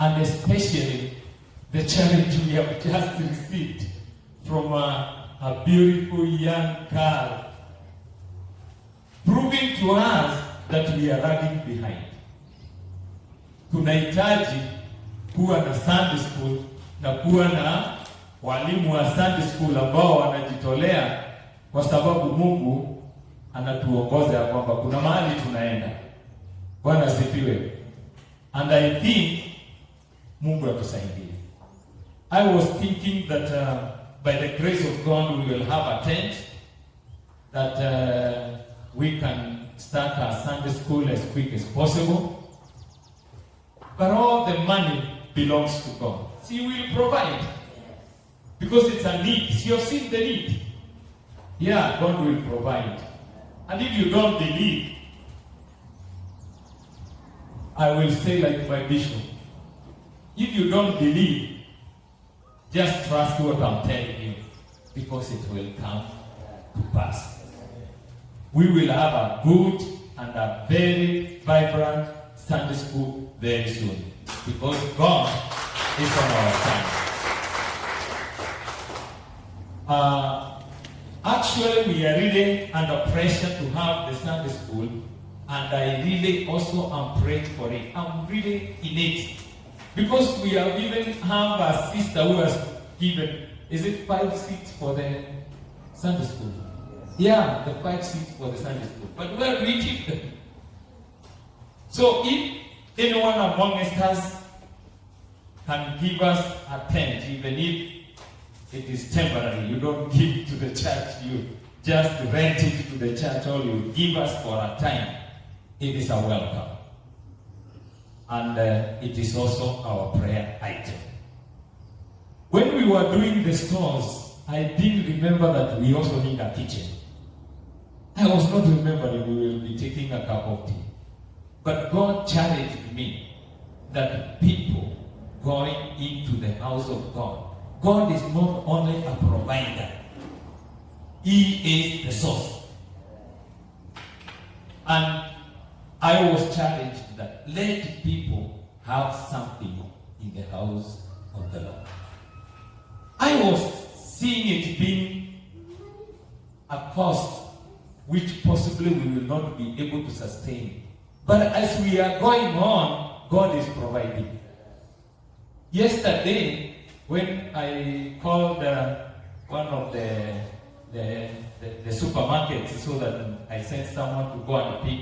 and especially the challenge we have just received from a beautiful young girl, proving to us that we are lagging behind. Tunahitaji kuwa na Sunday school na kuwa na walimu wa Sunday school ambao wanajitolea, kwa sababu Mungu anatuongoza ya kwamba kuna mahali tunaenda. Bwana asifiwe. And I think Mungu atusaidie. I was thinking that by the grace of God we will have a tent that we can start our Sunday school as quick as possible. But all the money belongs to God. He will provide. Because it's a need. You have seen the need. Yeah, God will provide. And if you don't believe, I will say like my bishop, if you don't believe, just trust what I'm telling you, because it will come to pass. We will have a good and a very vibrant Sunday school very soon, because God is on our side. Actually, we are really under pressure to have the Sunday school, and I really also am praying for it. I'm really in it, because we have even have a sister who has given, is it 5 seats for the Sunday school? Yeah, the 5 seats for the Sunday school. But where do we keep them? So if anyone among us can give us a tent, even if it is temporary, you don't give to the church, you just rent it to the church, or you give us for a time, it is a welcome. And it is also our prayer item. When we were doing the stores, I didn't remember that we also need a kitchen. I was not remembering we will be taking a cup of tea. But God challenged me that people going into the house of God, God is not only a provider, He is the source. And I was challenged that let people have something in the house of the Lord. I was seeing it being a cost which possibly we will not be able to sustain. But as we are going on, God is providing. Yesterday, when I called one of the supermarkets so that I sent someone to go and pick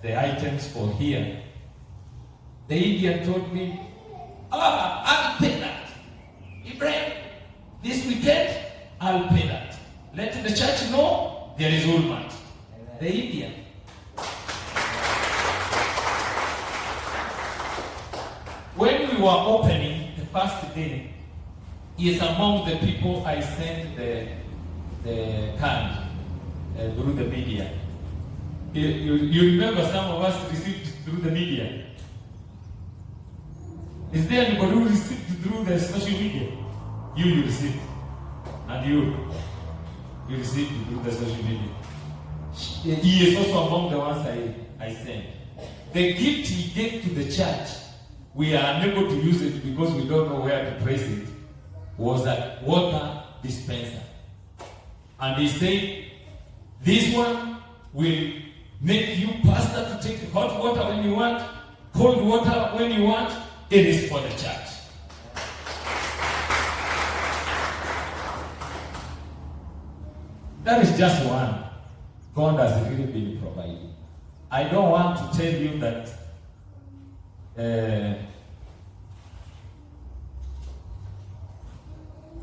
the items for here, the Indian told me, I'll pay that. Ibrahim, this weekend, I'll pay that. Let the church know there is Ulmat. The Indian. When we were opening the first day, he is among the people I sent the card through the media. You remember some of us received through the media. Is there anybody who received through the social media? You received. And you received through the social media. He is also among the ones I sent. The gift he gave to the church, we are unable to use it because we don't know where to place it, was a water dispenser. And he said, this one will make you pastor to take hot water when you want, cold water when you want. It is for the church. That is just one. God has really been providing. I don't want to tell you that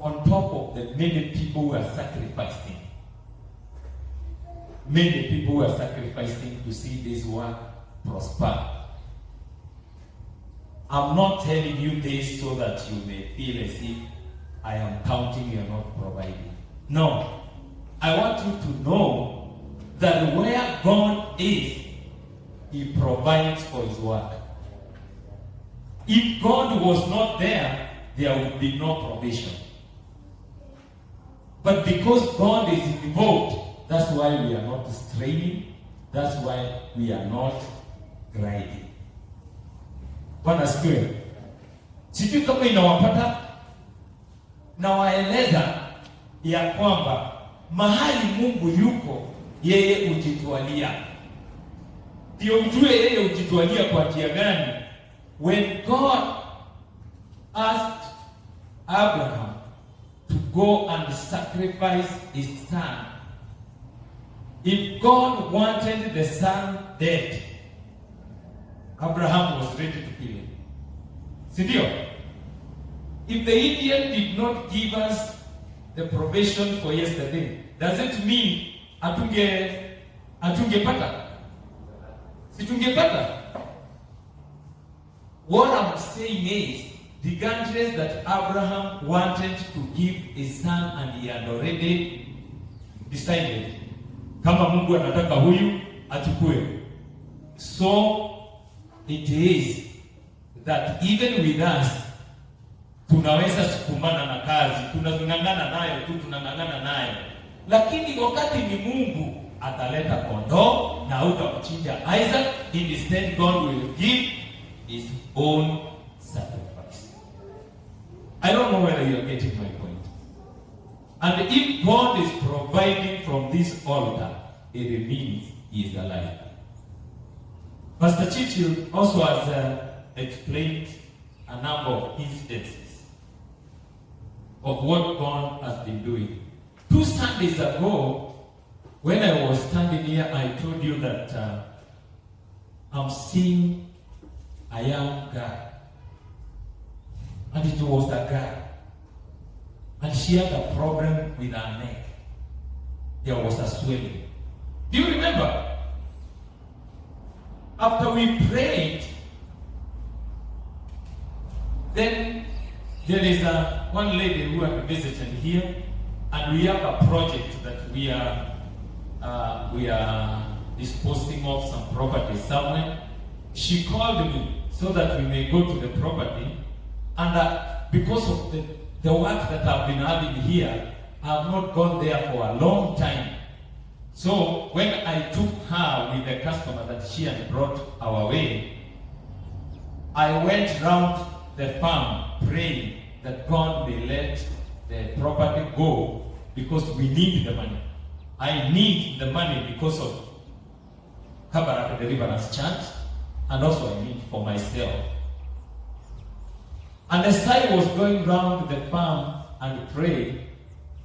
on top of the many people who are sacrificing, many people who are sacrificing to see this work prosper. I'm not telling you this so that you may feel as if I am counting you are not providing. No. I want you to know that where God is, He provides for His work. If God was not there, there would be no provision. But because God is involved, that's why we are not straining. That's why we are not grinding. Bwana asifiwe. Sijui kama inawapata, na waeleza ya kwamba mahali Mungu yuko, yeye hujitwalia. Ndio ujue yeye hujitwalia kwa njia gani. When God asked Abraham to go and sacrifice his son, if God wanted the son dead, Abraham was ready to kill him. Sindio? If the Indian did not give us the provision for yesterday, does it mean atungepata? Situngepata? What I'm saying is, regardless that Abraham wanted to give his son and he had already decided, kama Mungu anataka huyu achukue. So it is that even with us, tunaweza sukumana na kazi, tunang'ang'ana nayo, lakini wakati ni Mungu ataleta kondoo na utamchinja Isaac, instead God will give his own sacrifice. I don't know whether you are getting my point. And if God is providing from this altar, it means he is alive. Pastor Chichil also has explained a number of instances of what God has been doing. 2 Sundays ago, when I was standing here, I told you that I'm seeing a young girl. And it was a girl. And she had a problem with her neck. There was a swelling. Do you remember? After we prayed, then there is one lady who had visited here, and we have a project that we are disposing of some property somewhere. She called me so that we may go to the property, and because of the work that I've been having here, I have not gone there for a long time. So when I took her with the customer that she had brought our way, I went round the farm praying that God may let the property go, because we need the money. I need the money because of Kabarak Deliverance Church, and also I need for myself. And as I was going round the farm and praying,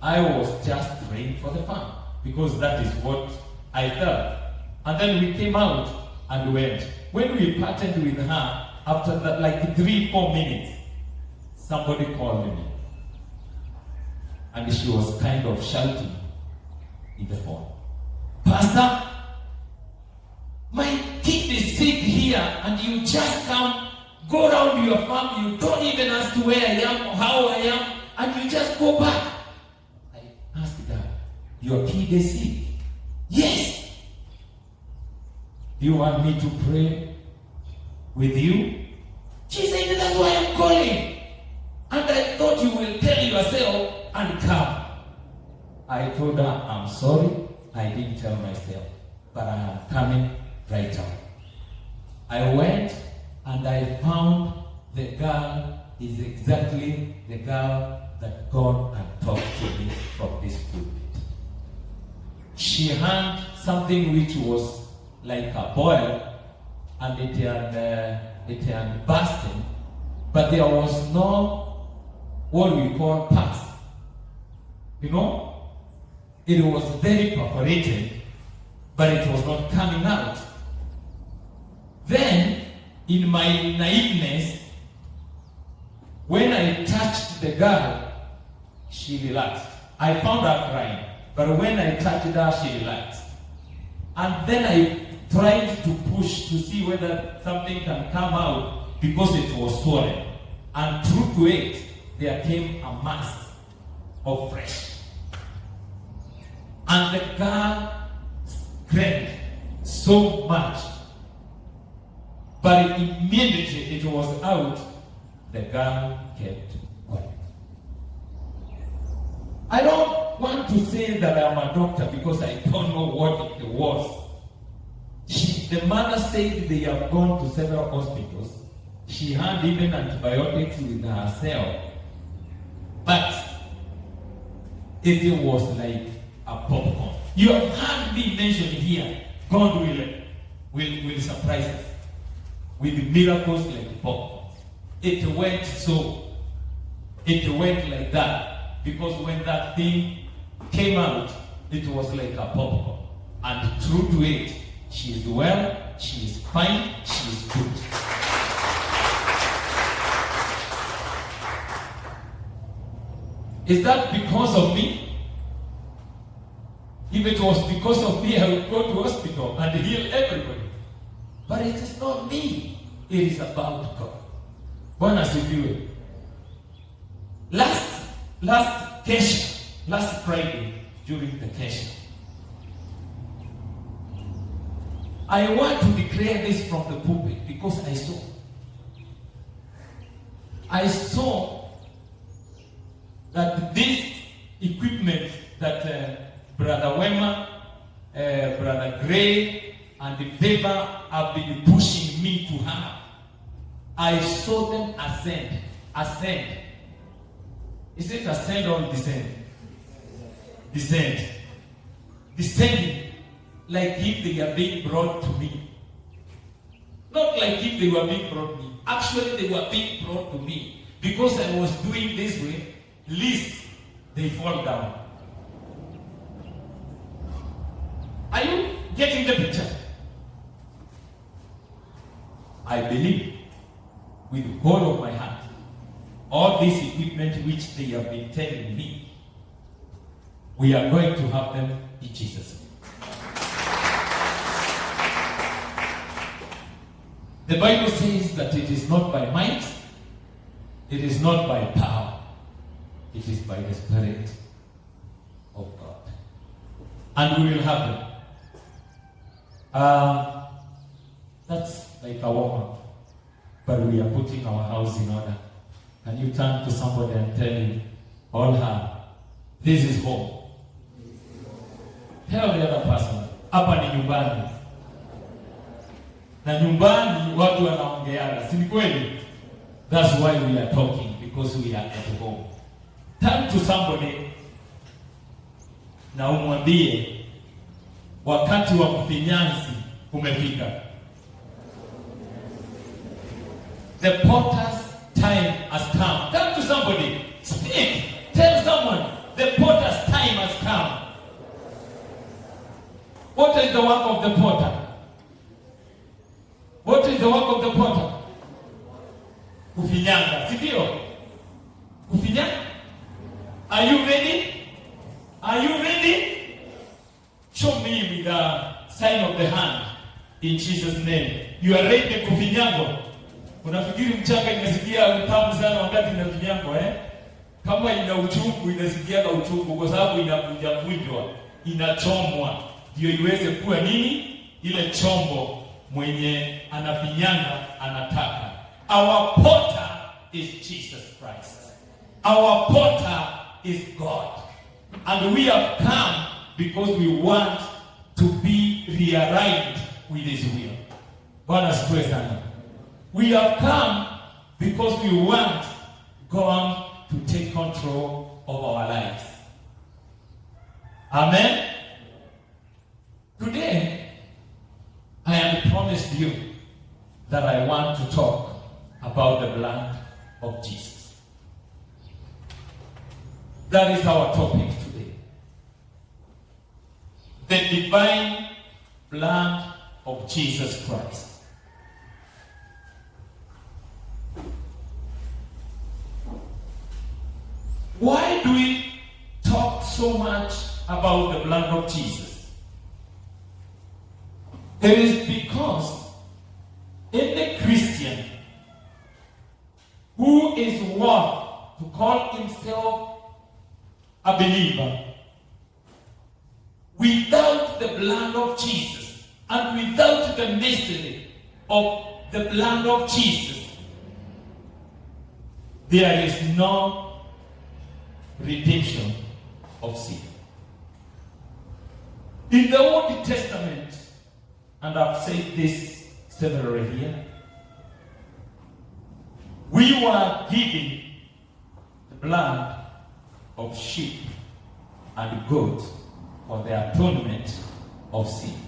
I was just praying for the farm, because that is what I felt. And then we came out and went. When we parted with her, after that, like 3-4 minutes, somebody called me. And she was kind of shouting in the phone, "Pastor, my kid is sick here, and you just go around your farm, you don't even ask where I am or how I am, and you just go back." I asked her, "Your kid is sick?" "Yes." "Do you want me to pray with you?" She said, "That's why I'm calling. And I thought you will tell yourself and come." I told her, "I'm sorry, I didn't tell myself, but I am coming right now." I went and I found the girl is exactly the girl that God had talked to me from this pulpit. She had something which was like a boil, and it had bursted, but there was no what we call pus. You know? It was very perforated, but it was not coming out. Then, in my naiveness, when I touched the girl, she relaxed. I found her crying, but when I touched her, she relaxed. And then I tried to push to see whether something can come out, because it was swollen. And true to it, there came a mass of flesh. And the girl screamed so much, but immediately it was out, the girl kept quiet. I don't want to say that I'm a doctor, because I don't know what it was. The mother said they have gone to several hospitals. She had even antibiotics with herself. But it was like a popcorn. You have heard me mention here, God will surprise us with miracles like popcorn. It went so. It went like that. Because when that thing came out, it was like a popcorn. And true to it, she is well, she is fine, she is good. Is that because of me? If it was because of me, I would go to hospital and heal everybody. But it is not me. It is about God. Bwana asifiwe. Last Friday during the kesha, I want to declare this from the pulpit because I saw that this equipment that Brother Wema, Brother Gray, and the Favor have been pushing me to have, I saw them ascend. Is it ascend or descend? Descending, like if they are being brought to me. Not like if they were being brought to me. Actually, they were being brought to me. Because I was doing this way, least they fall down. Are you getting the picture? I believe with the whole of my heart, all this equipment which they have been telling me, we are going to have them in Jesus' name. The Bible says that it is not by might, it is not by power, it is by the Spirit of God. And we will have them. That's like a warm-up, but we are putting our house in order. And you turn to somebody and tell him, all her, this is home. Tell the other person, hapa ni nyumbani. Na nyumbani watu wanaongeana, si kweli? That's why we are talking, because we are at home. Turn to somebody na umwambie wakati wa kufinyansi umefika. The potter's time has come. Turn to somebody. Speak. Tell someone the potter's time has come. What is the work of the potter? What is the work of the potter? Kufinyanga, si ndio? Kufinyanga? Are you ready? Are you ready? Show me with the sign of the hand in Jesus' name. You are ready kufinyangwa? Unafikiri mchanga inasikia utamu sana wakati inafinyangwa Kama ina uchungu inasikia uchungu kwa sababu inavunjwa, inachomwa ndio iweze kuwa nini? Ile chombo mwenye anafinyanga anataka. Our potter is Jesus Christ. Our potter is God. And we have come because we want to be realigned with His will. Bwana asifiwe sana. We have come because we want God to take control of our lives. Amen. Today, I have promised you that I want to talk about the blood of Jesus. That is our topic today. The divine blood of Jesus Christ. Why do we talk so much about the blood of Jesus? It is because any Christian who is worth to call himself a believer, without the blood of Jesus and without the mystery of the blood of Jesus, there is no redemption of sin. In the Old Testament, and I've said this several here, we were given the blood of sheep and goat for the atonement of sin.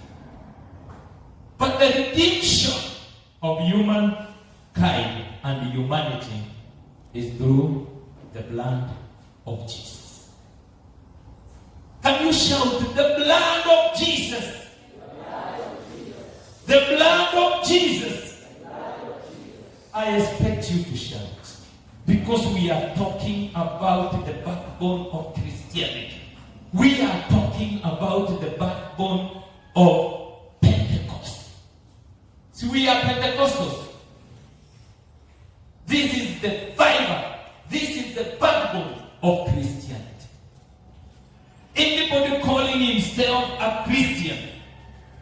But the redemption of humankind and humanity is through the blood of Jesus. Can you shout, the blood of Jesus? The blood of Jesus. I expect you to shout, because we are talking about the backbone of Christianity. We are talking about the backbone of Pentecost. See, we are Pentecostals. This is the fiber. This is the backbone of Christianity. Anybody calling himself a Christian,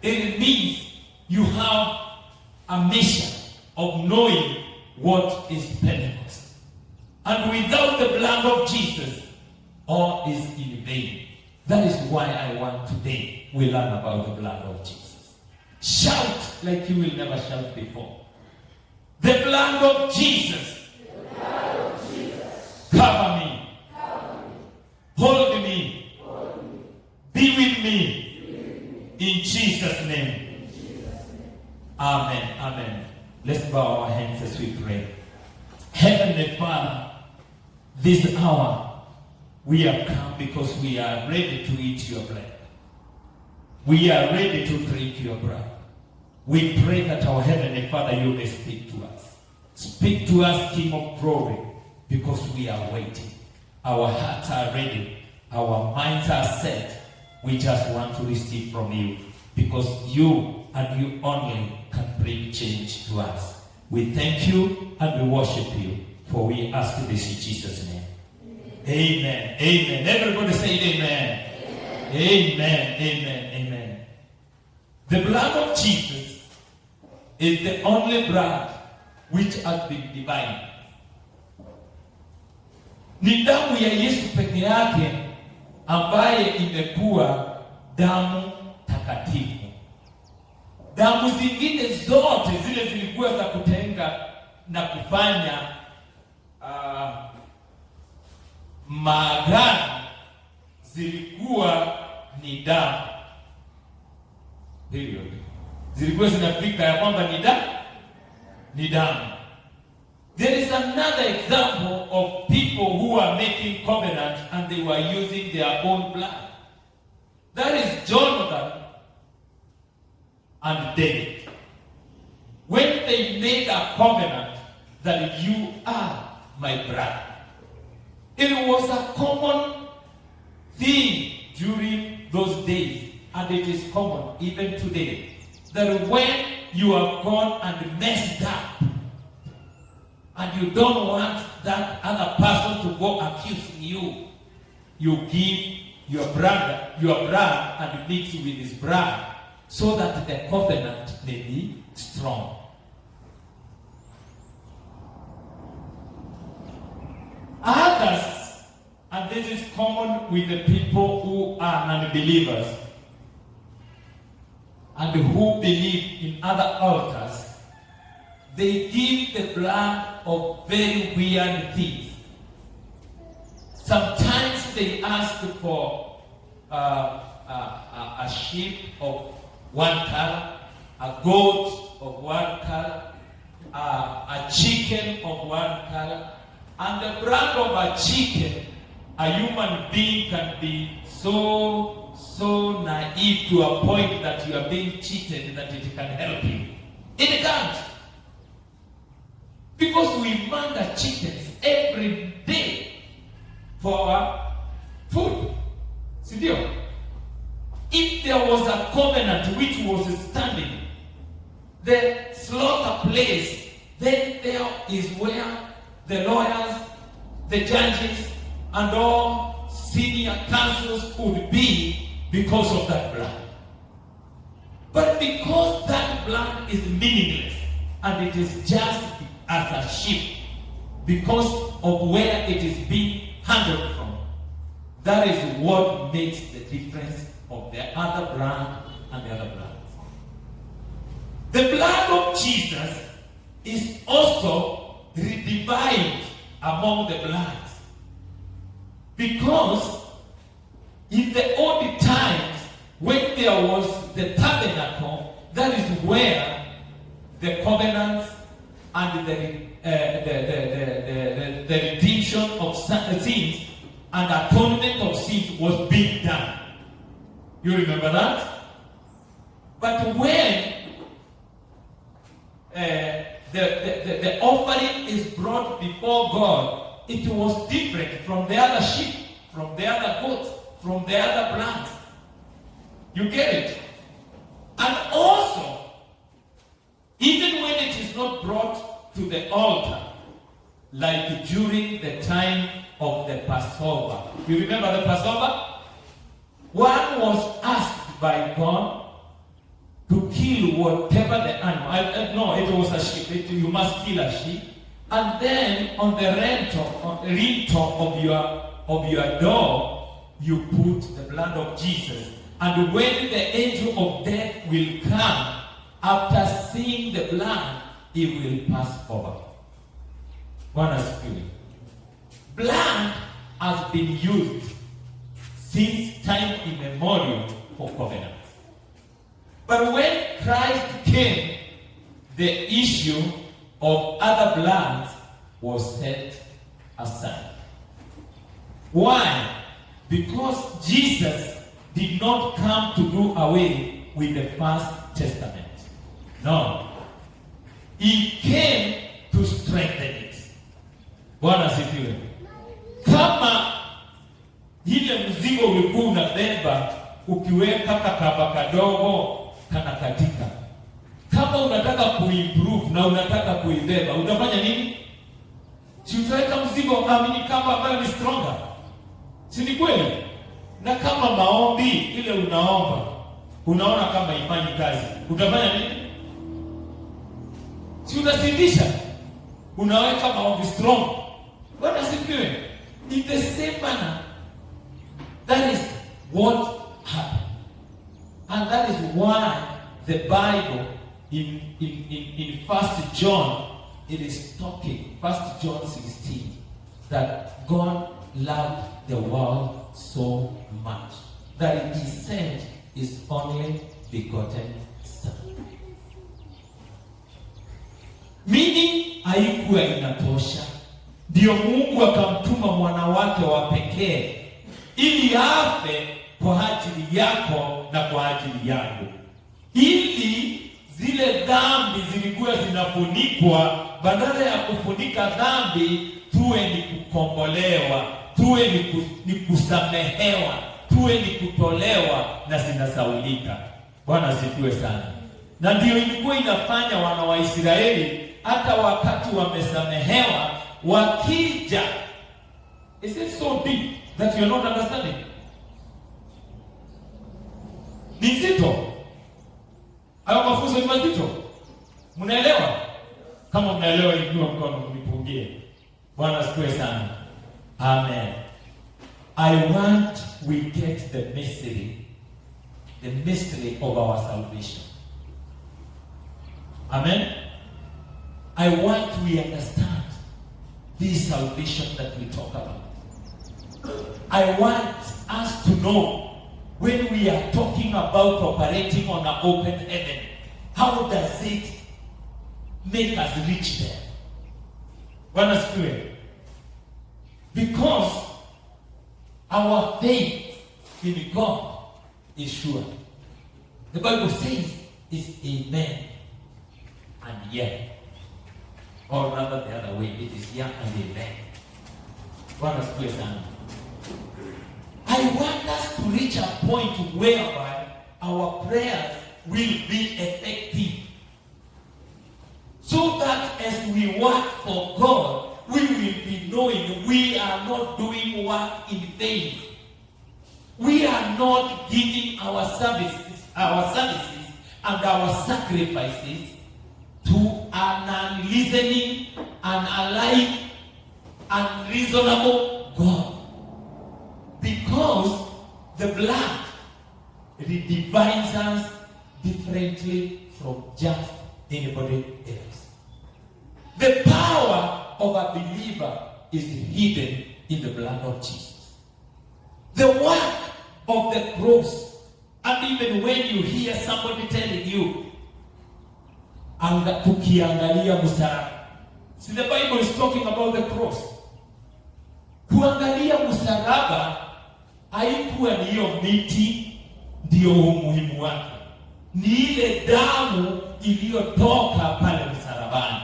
it means you have a mission of knowing what is Pentecost. And without the blood of Jesus, all is in vain. That is why I want today we learn about the blood of Jesus. Shout like you will never shout before. The blood of Jesus. The blood of Jesus. Cover me. Cover me. Hold me. Hold me. Be with me. Be with me. In Jesus' name. In Jesus' name. Amen. Amen. Let's bow our hands as we pray. Heavenly Father, this hour we have come because we are ready to eat your bread. We are ready to drink your blood. We pray that our Heavenly Father, you may speak to us. Speak to us, King of glory, because we are waiting. Our hearts are ready. Our minds are set. We just want to receive from you, because you and you only can bring change to us. We thank you and we worship you, for we ask this in Jesus' name. Amen. Amen. Everybody say amen. Amen. Amen. Amen. The blood of Jesus is the only blood which has been divine. Ni damu ya Yesu peke yake ambaye imekuwa damu takatifu. Damu zingine zote zile zilikuwa za kutenga na kufanya maagano, zilikuwa ni damu. Period. Zilikuwa zinafika ya kwamba ni damu. There is another example of people who are making covenant and they were using their own blood. That is Jonathan and David. When they made a covenant that you are my brother. It was a common thing during those days, and it is common even today, that when you have gone and messed up, and you don't want that other person to go accusing you, you give your blood and mix with his blood, so that the covenant may be strong. Others, and this is common with the people who are unbelievers and who believe in other altars, they give the blood of very weird things. Sometimes they ask for a sheep of one color, a goat of one color, a chicken of one color. And the blood of a chicken, a human being can be so naive to a point that you are being cheated that it can help you. It can't. Because we murder chickens every day for our food. Sindio? If there was a covenant which was standing, the slaughter place, then there is where the lawyers, the judges, and all senior councils would be because of that blood. But because that blood is meaningless and it is just as a sheep, because of where it is being handled from, that is what makes the difference of the other blood and the other blood. The blood of Jesus is also redivide among the bloods. Because in the old times, when there was the tabernacle, that is where the covenants and the redemption of sins and atonement of sins was being done. You remember that? But when the offering is brought before God, it was different from the other sheep, from the other goats, from the other plants. You get it? And also, even when it is not brought to the altar, like during the time of the Passover. You remember the Passover? One was asked by God to kill whatever the animal. No, it was a sheep. You must kill a sheep. And then on the lintel of your door, you put the blood of Jesus. And when the angel of death will come, after seeing the blood, he will pass over. Bwana asifiwe. Blood has been used since time immemorial for covenant. But when Christ came, the issue of other blood was set aside. Why? Because Jesus did not come to do away with the First Testament. No. He came to strengthen it. Bwana asifiwe. Kama ile mzigo ulikuwa unabeba ukiweka kakaba kadogo kana katika. Kama unataka kuimprove na unataka kuibeba, utafanya nini? Si utaweka mzigo amini kama ambayo ni stronger. Si ni kweli? Na kama maombi ile unaomba, unaona kama ifanyi kazi, utafanya nini? Si unazidisha, unaweka maombi strong. Bwana asifiwe. In the same manner, that is what happened. And that is why the Bible in 1 John, it is talking, 1 John 16, that God loved the world so much that he sent his only begotten Son. Meaning haikuwa inatosha, ndio Mungu akamtuma mwana wake wa pekee ili afe kwa ajili yako na kwa ajili yangu, ili zile dhambi zilikuwa zinafunikwa. Badala ya kufunika dhambi, tuwe ni kukombolewa, tuwe ni kusamehewa, tuwe ni kutolewa na zinasaulika. Bwana asifiwe sana. Na ndio ilikuwa inafanya wana wa Israeli hata wakati wamesamehewa wakija. Is it so deep that you are not understanding? Ni nzito. Hayo mafunzo ni mazito. Mnaelewa? Kama mnaelewa, inua mkono mnipungie. Bwana asifiwe sana. Amen. I want we get the mystery of our salvation. Amen. I want we understand this salvation that we talk about. I want us to know when we are talking about operating on an open heaven, how does it make us reach there? Bwana asifiwe. Because our faith in God is sure. The Bible says it's amen and yeah. Or rather the other way, it is yeah and amen. Bwana asifiwe sana. I want us to reach a point whereby our prayers will be effective. So that as we work for God, we will be knowing we are not doing work in vain. We are not giving our services and our sacrifices to an unlistening, an alive, unreasonable God. Because the blood redefines us differently from just anybody else. The power of a believer is hidden in the blood of Jesus. The work of the cross. And even when you hear somebody telling you, tukiangalia msalaba. See, the Bible is talking about the cross. Kuangalia msalaba haikuwa ni hiyo miti ndio umuhimu wake. Ni ile damu iliyotoka pale msalabani.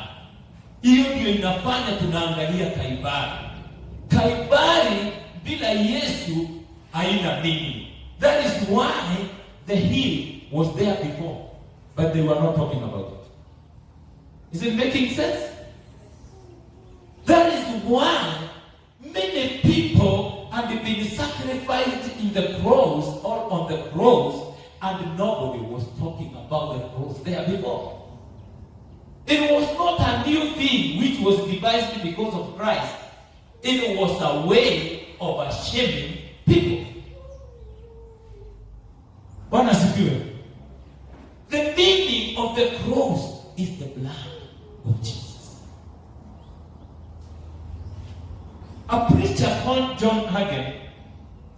Hiyo ndio inafanya tunaangalia Kalvari. Kalvari bila Yesu haina nini. That is why the hill was there before, but they were not talking about it. Is it making sense? That is why many people have been sacrificed in the cross or on the cross, and nobody was talking about the cross there before. It was not a new thing which was devised because of Christ. It was a way of shaming people. Bwana asifiwe. The meaning of the cross is the blood of Jesus. A preacher called John Hagen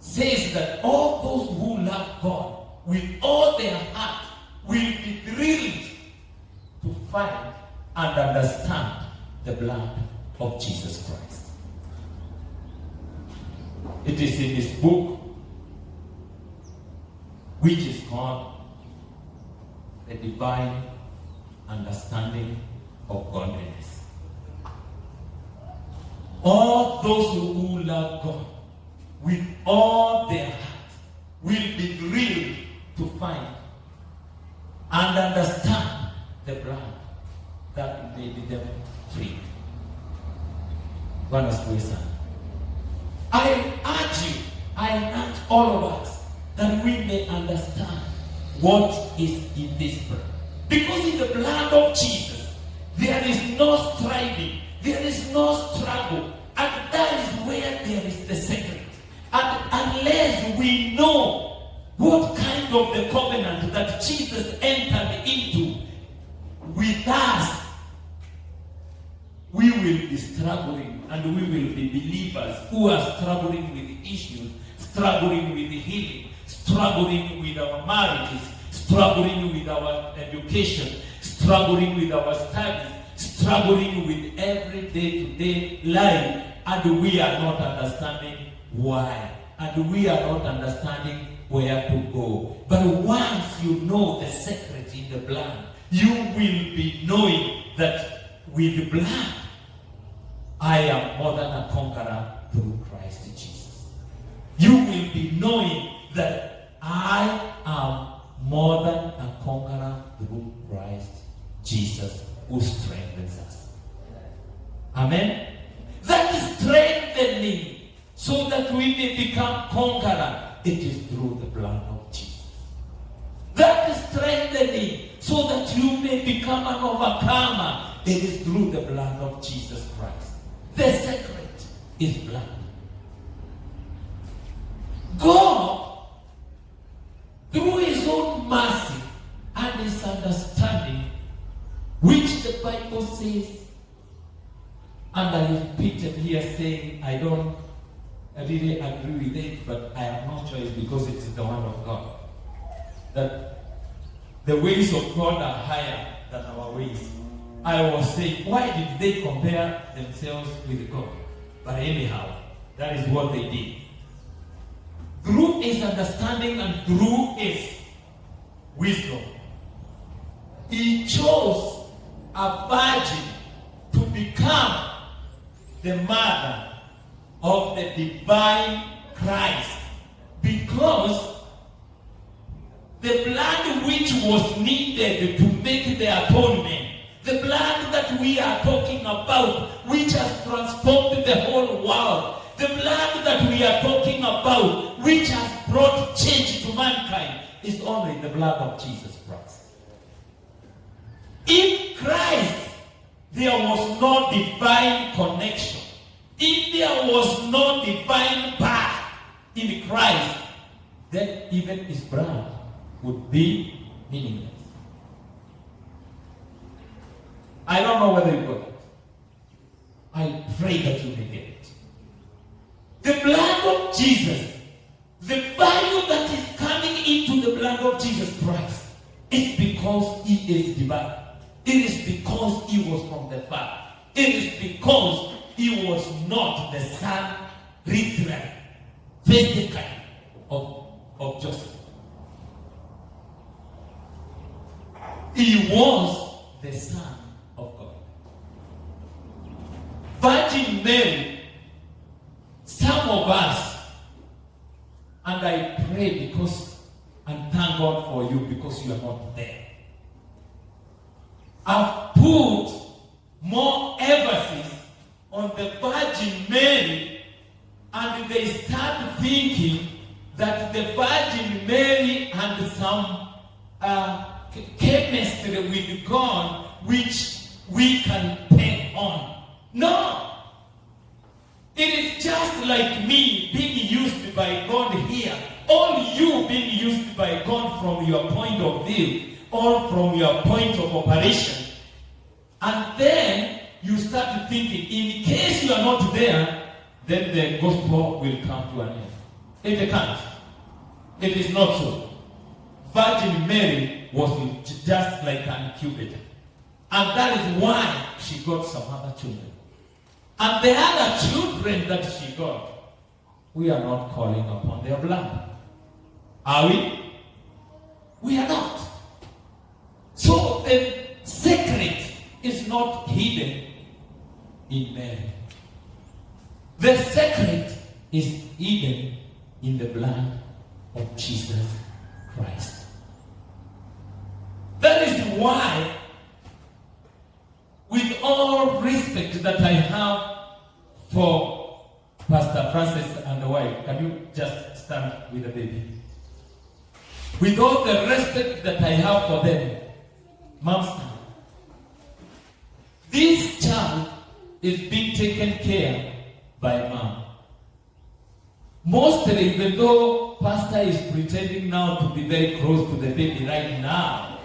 says that all those who love God with all their heart will be thrilled to find and understand the blood of Jesus Christ. It is in his book, which is called The Divine Understanding of Godliness. All those who love God with all their heart will be thrilled to find and understand the blood that made them free. Bwana asifiwe sana. I urge all of us that we may understand what is in this blood. Because in the blood of Jesus, there is no striving, there is no struggle, and that is where there is the secret. And unless we know what kind of the covenant that Jesus entered into with us, we will be struggling, and we will be believers who are struggling with issues, struggling with healing, struggling with our marriages, struggling with our education, struggling with our studies, struggling with every day-to-day life, and we are not understanding why, and we are not understanding where to go. But once you know the secret in the blood, you will be knowing that with the blood, I am more than a conqueror through Christ Jesus. You will be knowing that I am more than a conqueror through Christ Jesus, who strengthens us. Amen? That is strengthening so that we may become conqueror. It is through the blood of Jesus. That is strengthening so that you may become an overcomer. It is through the blood of Jesus Christ. The secret is blood. God, through his own mercy and his understanding, which the Bible says, and I repeated here saying, I don't really agree with it, but I have no choice because it is the word of God. That the ways of God are higher than our ways. I was saying, why did they compare themselves with God? But anyhow, that is what they did. Through his understanding and through his wisdom, he chose a virgin to become the mother of the divine Christ, because the blood which was needed to make the atonement, the blood that we are talking about, which has transformed the whole world, the blood that we are talking about, which has brought change to mankind, is only the blood of Jesus Christ. In Christ, there was no divine connection. If there was no divine birth in Christ, then even his blood would be meaningless. I don't know whether you got it. I pray that you may get it. The blood of Jesus, the value that is coming into the blood of Jesus Christ is because he is divine. It is because he was from the Father. It is because he was not the son, literally, physically, of Joseph. He was the Son of God. Virgin Mary, some of us, and I pray because, and thank God for you because you are not there, have put more emphasis on the Virgin Mary, and they start thinking that the Virgin Mary had some chemistry with God which we can peg on. No! It is just like me being used by God here, or you being used by God from your point of view, or from your point of operation. And then you start thinking, in case you are not there, then the gospel will come to an end. It can't. It is not so. Virgin Mary was just like an incubator. And that is why she got some other children. And the other children that she got, we are not calling upon their blood. Are we? We are not. So the secret is not hidden in Mary. The secret is hidden in the blood of Jesus Christ. That is why, with all respect that I have for Pastor Francis and the wife, can you just stand with the baby? With all the respect that I have for them, Mom, stand. This child is being taken care by Mom. Mostly, even though Pastor is pretending now to be very close to the baby right now,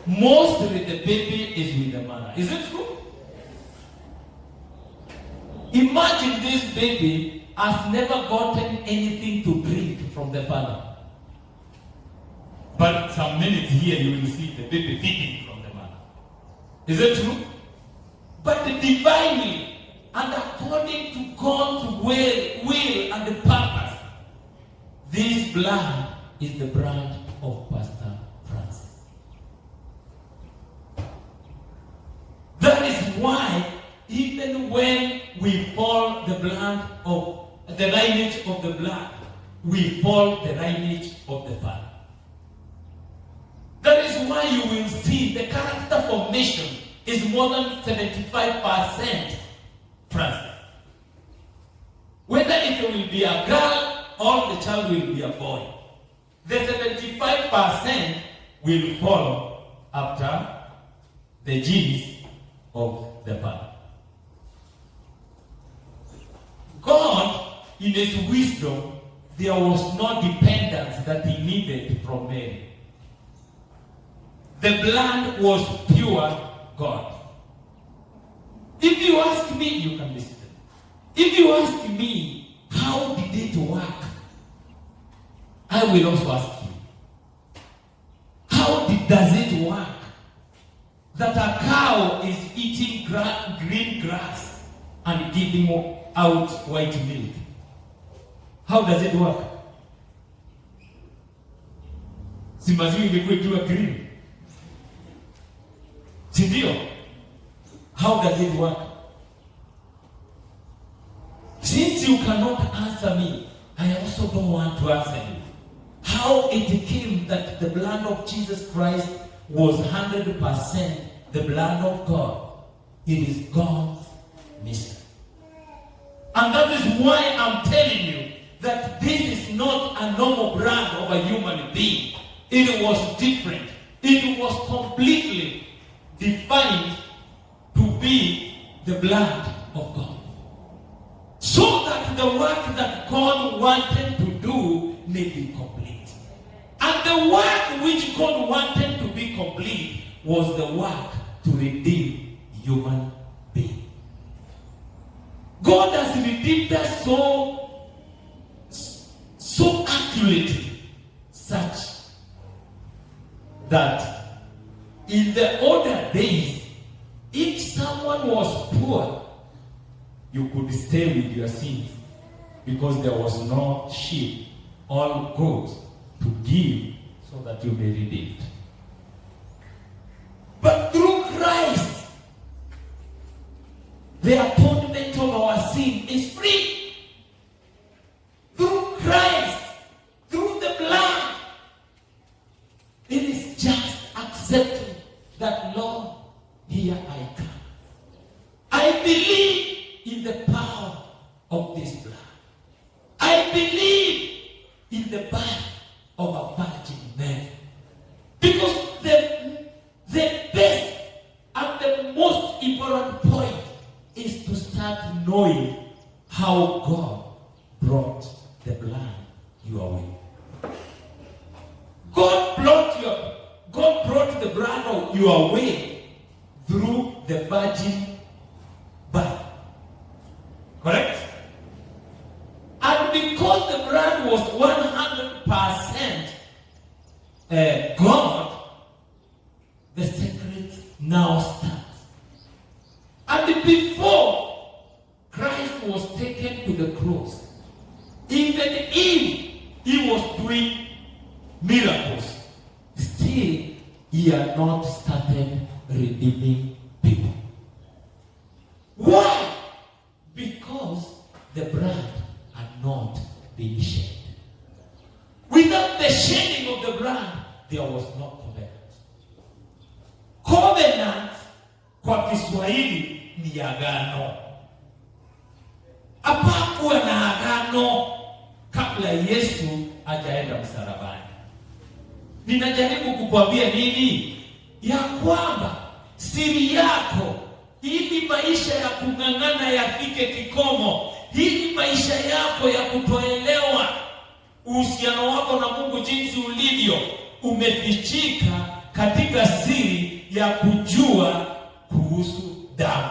mostly the baby is with the mother. Is it true? Imagine this baby has never gotten anything to drink from the father. But some minutes here you will see the baby feeding from the mother. Is it true? But divinely and according to God's will and the purpose, this blood is the blood of Pastor Francis. That is why even when we fall the blood of the lineage of the blood, we fall the lineage of the Father. That is why you will see the character formation is more than 75% Francis. Whether it will be a girl or the child will be a boy, the 75% will follow after the genes of the father. God, in his wisdom, there was no dependence that he needed from Mary. The blood was pure God. If you ask me, you can listen. If you ask me, how did it work? I will also ask you, how does it work that a cow is eating green grass and giving out white milk? How does it work? Si maziwa ingekuwa ikiwa green. Si ndio? How does it work? Since you cannot answer me, I also don't want to answer you. How it came that the blood of Jesus Christ was 100% the blood of God. It is God's mission. And that is why I'm telling you that this is not a normal blood of a human being. It was different. It was completely defined to be the blood of God. So that the work that God wanted to do may be complete. And the work which God wanted to be complete was the work to redeem human being. God God has redeemed us so accurately, such that in the older days, if someone was poor, you could stay with your sins because there was no sheep or goat to give so that you may redeem. But through Christ, the atonement of our sin is free. Through Christ, through the blood, it is just accepting that, Lord, here I come. I believe in the power of this blood. I believe in the birth of a virgin Mary. Because the best and the most important point is to start knowing how God brought the blood your way. God brought the blood of your way through the virgin birth. Correct? And because the blood was 100% God, the secret now starts. And before Christ was taken to the cross, even if he was doing miracles, still he had not started redeeming people. Why? Because the blood had not been shed. Without the shedding of the blood, there was no covenant. Covenant kwa Kiswahili ni agano. Hapakuwa na agano kabla Yesu hajaenda msalabani. Ninajaribu kukwambia nini? Ya kwamba siri yako, ili maisha ya kung'ang'ana yafike kikomo, ili maisha yako ya kutoelewa uhusiano wako na Mungu jinsi ulivyo, umefichika katika siri ya kujua kuhusu damu.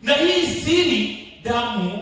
Na hii siri, damu